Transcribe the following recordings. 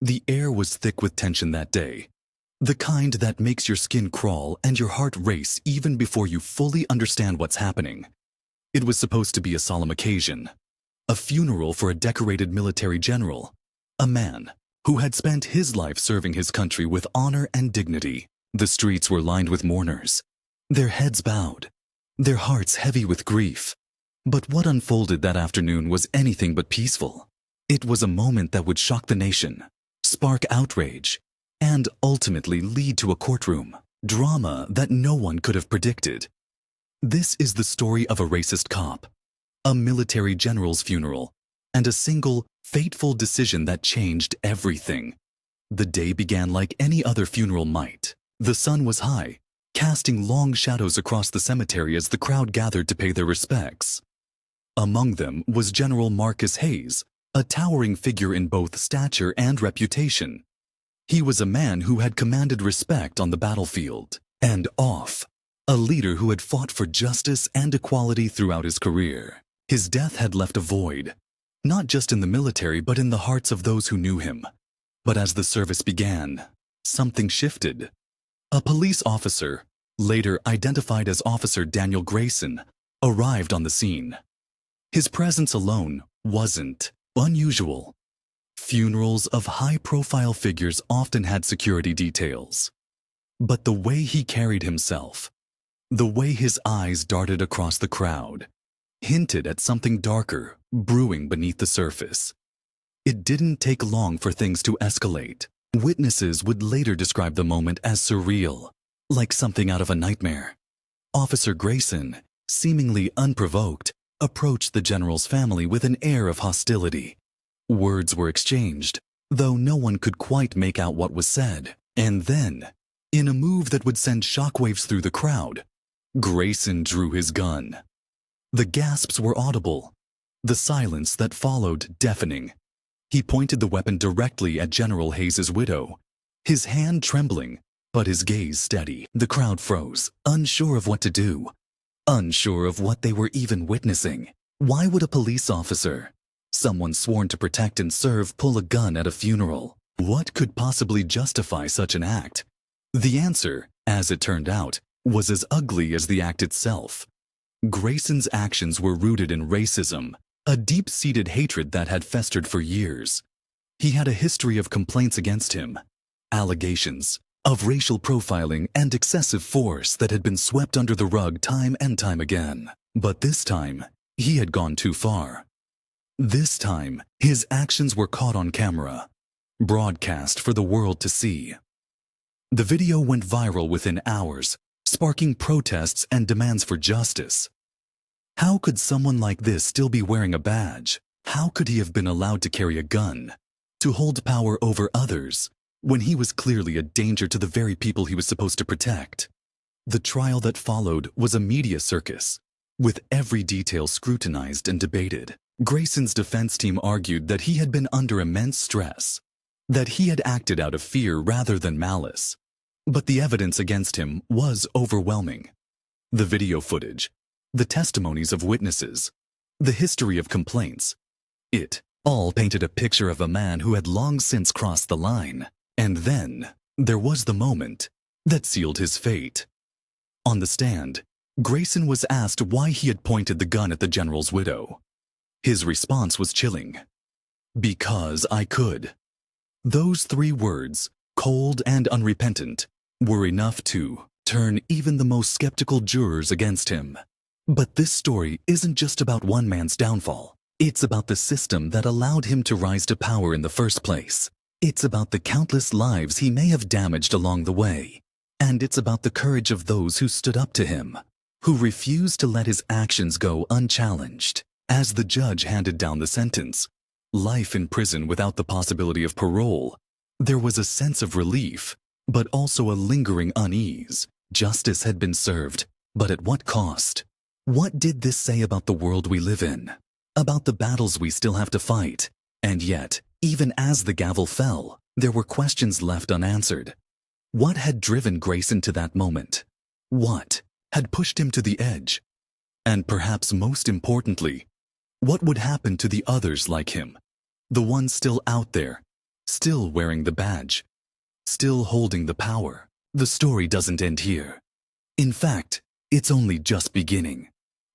The air was thick with tension that day, the kind that makes your skin crawl and your heart race even before you fully understand what's happening. It was supposed to be a solemn occasion, a funeral for a decorated military general, a man who had spent his life serving his country with honor and dignity. The streets were lined with mourners, their heads bowed, their hearts heavy with grief. But what unfolded that afternoon was anything but peaceful. It was a moment that would shock the nation, spark outrage, and ultimately lead to a courtroom drama that no one could have predicted. This is the story of a racist cop, a military general's funeral, and a single, fateful decision that changed everything. The day began like any other funeral might. The sun was high, casting long shadows across the cemetery as the crowd gathered to pay their respects. Among them was General Marcus Hayes, a towering figure in both stature and reputation. He was a man who had commanded respect on the battlefield and off, a leader who had fought for justice and equality throughout his career. His death had left a void, not just in the military but in the hearts of those who knew him. But as the service began, something shifted. A police officer, later identified as Officer Daniel Grayson, arrived on the scene. His presence alone wasn't unusual. Funerals of high-profile figures often had security details. But the way he carried himself, the way his eyes darted across the crowd, hinted at something darker brewing beneath the surface. It didn't take long for things to escalate. Witnesses would later describe the moment as surreal, like something out of a nightmare. Officer Grayson, seemingly unprovoked, approached the general's family with an air of hostility. Words were exchanged, though no one could quite make out what was said. And then, in a move that would send shockwaves through the crowd, Grayson drew his gun. The gasps were audible, the silence that followed deafening. He pointed the weapon directly at General Hayes's widow, his hand trembling, but his gaze steady. The crowd froze, unsure of what to do, unsure of what they were even witnessing. Why would a police officer, someone sworn to protect and serve, pull a gun at a funeral? What could possibly justify such an act? The answer, as it turned out, was as ugly as the act itself. Grayson's actions were rooted in racism, a deep-seated hatred that had festered for years. He had a history of complaints against him, allegations of racial profiling and excessive force that had been swept under the rug time and time again. But this time, he had gone too far. This time, his actions were caught on camera, broadcast for the world to see. The video went viral within hours, sparking protests and demands for justice. How could someone like this still be wearing a badge? How could he have been allowed to carry a gun, to hold power over others, when he was clearly a danger to the very people he was supposed to protect? The trial that followed was a media circus, with every detail scrutinized and debated. Grayson's defense team argued that he had been under immense stress, that he had acted out of fear rather than malice. But the evidence against him was overwhelming. The video footage, the testimonies of witnesses, the history of complaints, it all painted a picture of a man who had long since crossed the line. And then there was the moment that sealed his fate. On the stand, Grayson was asked why he had pointed the gun at the general's widow. His response was chilling. "Because I could." Those 3 words, cold and unrepentant, were enough to turn even the most skeptical jurors against him. But this story isn't just about one man's downfall. It's about the system that allowed him to rise to power in the first place. It's about the countless lives he may have damaged along the way. And it's about the courage of those who stood up to him, who refused to let his actions go unchallenged. As the judge handed down the sentence, life in prison without the possibility of parole, there was a sense of relief, but also a lingering unease. Justice had been served, but at what cost? What did this say about the world we live in? About the battles we still have to fight? And yet, even as the gavel fell, there were questions left unanswered. What had driven Grayson to that moment? What had pushed him to the edge? And perhaps most importantly, what would happen to the others like him? The ones still out there, still wearing the badge, still holding the power. The story doesn't end here. In fact, it's only just beginning.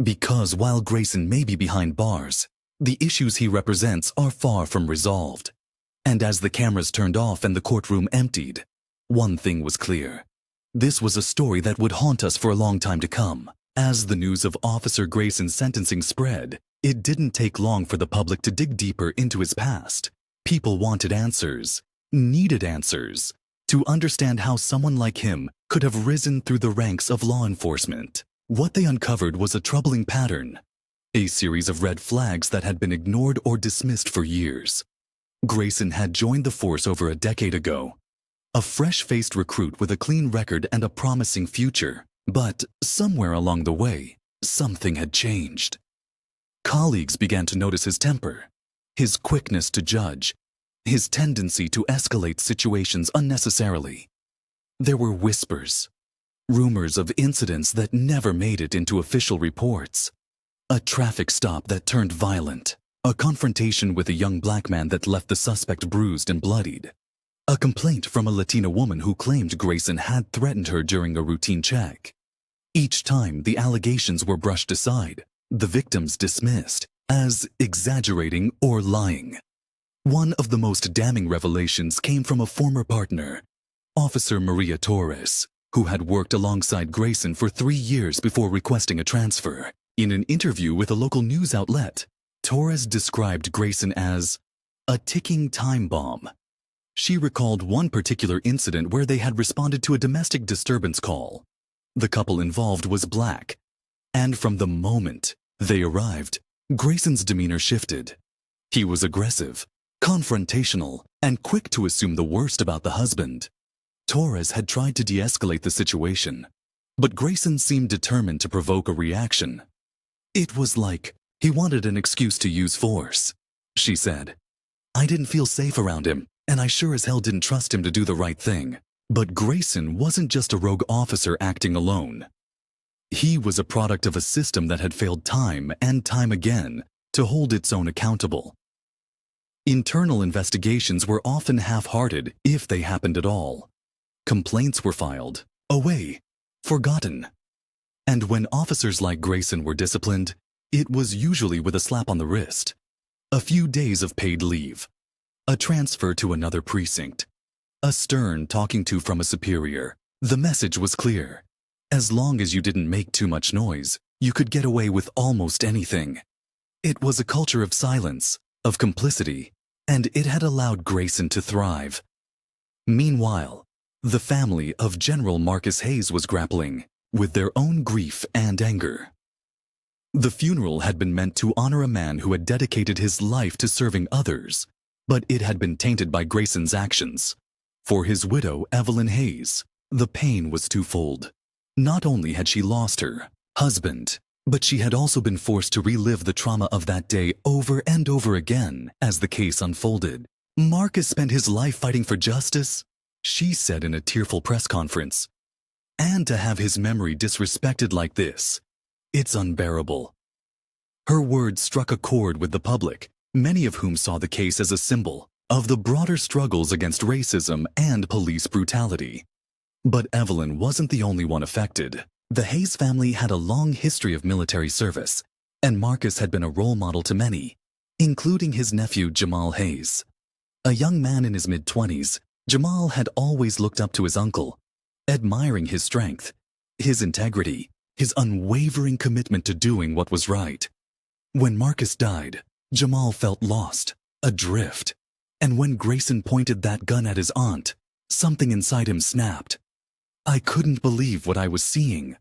Because while Grayson may be behind bars, the issues he represents are far from resolved. And as the cameras turned off and the courtroom emptied, one thing was clear. This was a story that would haunt us for a long time to come. As the news of Officer Grayson's sentencing spread, it didn't take long for the public to dig deeper into his past. People wanted answers, needed answers, to understand how someone like him could have risen through the ranks of law enforcement. What they uncovered was a troubling pattern, a series of red flags that had been ignored or dismissed for years. Grayson had joined the force over a decade ago, a fresh-faced recruit with a clean record and a promising future. But somewhere along the way, something had changed. Colleagues began to notice his temper, his quickness to judge, his tendency to escalate situations unnecessarily. There were whispers, rumors of incidents that never made it into official reports. A traffic stop that turned violent, a confrontation with a young black man that left the suspect bruised and bloodied, a complaint from a Latina woman who claimed Grayson had threatened her during a routine check. Each time, the allegations were brushed aside, the victims dismissed as exaggerating or lying. One of the most damning revelations came from a former partner, Officer Maria Torres, who had worked alongside Grayson for 3 years before requesting a transfer. In an interview with a local news outlet, Torres described Grayson as a ticking time bomb. She recalled one particular incident where they had responded to a domestic disturbance call. The couple involved was black, and from the moment they arrived, Grayson's demeanor shifted. He was aggressive, confrontational, and quick to assume the worst about the husband. Torres had tried to de-escalate the situation, but Grayson seemed determined to provoke a reaction. It was like he wanted an excuse to use force, she said. I didn't feel safe around him, and I sure as hell didn't trust him to do the right thing. But Grayson wasn't just a rogue officer acting alone. He was a product of a system that had failed time and time again to hold its own accountable. Internal investigations were often half-hearted if they happened at all. Complaints were filed, away, forgotten. And when officers like Grayson were disciplined, it was usually with a slap on the wrist, a few days of paid leave, a transfer to another precinct, a stern talking to from a superior. The message was clear. As long as you didn't make too much noise, you could get away with almost anything. It was a culture of silence, of complicity, and it had allowed Grayson to thrive. Meanwhile, the family of General Marcus Hayes was grappling with their own grief and anger. The funeral had been meant to honor a man who had dedicated his life to serving others, but it had been tainted by Grayson's actions. For his widow, Evelyn Hayes, the pain was twofold. Not only had she lost her husband, but she had also been forced to relive the trauma of that day over and over again as the case unfolded. Marcus spent his life fighting for justice, she said in a tearful press conference. And to have his memory disrespected like this, it's unbearable. Her words struck a chord with the public, many of whom saw the case as a symbol of the broader struggles against racism and police brutality. But Evelyn wasn't the only one affected. The Hayes family had a long history of military service, and Marcus had been a role model to many, including his nephew Jamal Hayes. A young man in his mid-20s, Jamal had always looked up to his uncle, admiring his strength, his integrity, his unwavering commitment to doing what was right. When Marcus died, Jamal felt lost, adrift. And when Grayson pointed that gun at his aunt, something inside him snapped. I couldn't believe what I was seeing,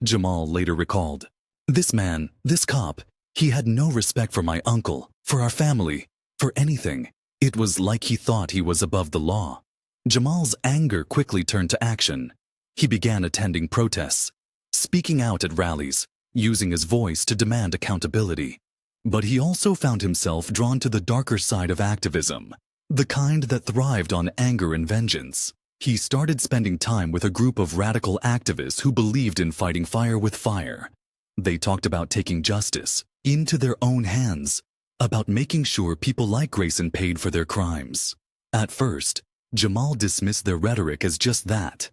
Jamal later recalled. This man, this cop, he had no respect for my uncle, for our family, for anything. It was like he thought he was above the law. Jamal's anger quickly turned to action. He began attending protests, speaking out at rallies, using his voice to demand accountability. But he also found himself drawn to the darker side of activism, the kind that thrived on anger and vengeance. He started spending time with a group of radical activists who believed in fighting fire with fire. They talked about taking justice into their own hands, about making sure people like Grayson paid for their crimes. At first, Jamal dismissed their rhetoric as just that,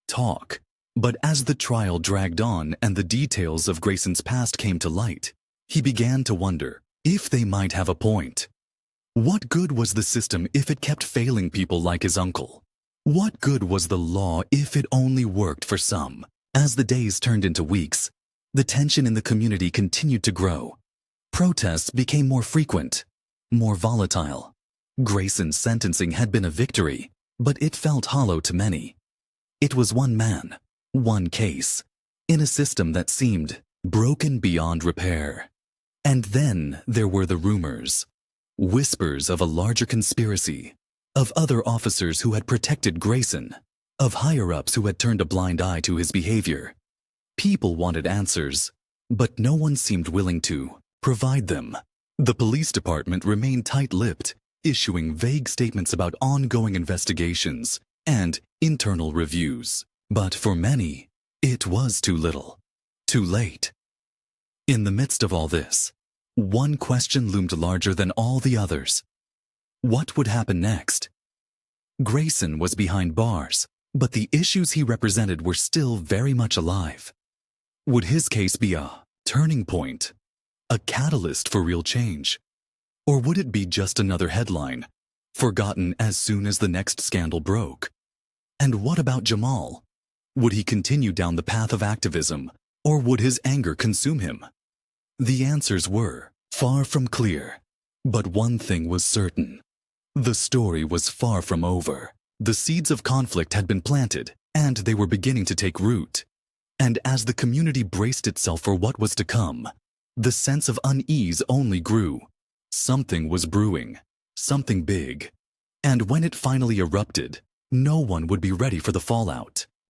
talk. But as the trial dragged on and the details of Grayson's past came to light, he began to wonder if they might have a point. What good was the system if it kept failing people like his uncle? What good was the law if it only worked for some? As the days turned into weeks, the tension in the community continued to grow. Protests became more frequent, more volatile. Grayson's sentencing had been a victory, but it felt hollow to many. It was one man, one case, in a system that seemed broken beyond repair. And then there were the rumors, whispers of a larger conspiracy, of other officers who had protected Grayson, of higher-ups who had turned a blind eye to his behavior. People wanted answers, but no one seemed willing to provide them. The police department remained tight-lipped, issuing vague statements about ongoing investigations and internal reviews. But for many, it was too little, too late. In the midst of all this, one question loomed larger than all the others. What would happen next? Grayson was behind bars, but the issues he represented were still very much alive. Would his case be a turning point, a catalyst for real change? Or would it be just another headline, forgotten as soon as the next scandal broke? And what about Jamal? Would he continue down the path of activism, or would his anger consume him? The answers were far from clear, but one thing was certain. The story was far from over. The seeds of conflict had been planted, and they were beginning to take root. And as the community braced itself for what was to come, the sense of unease only grew. Something was brewing, something big. And when it finally erupted, no one would be ready for the fallout.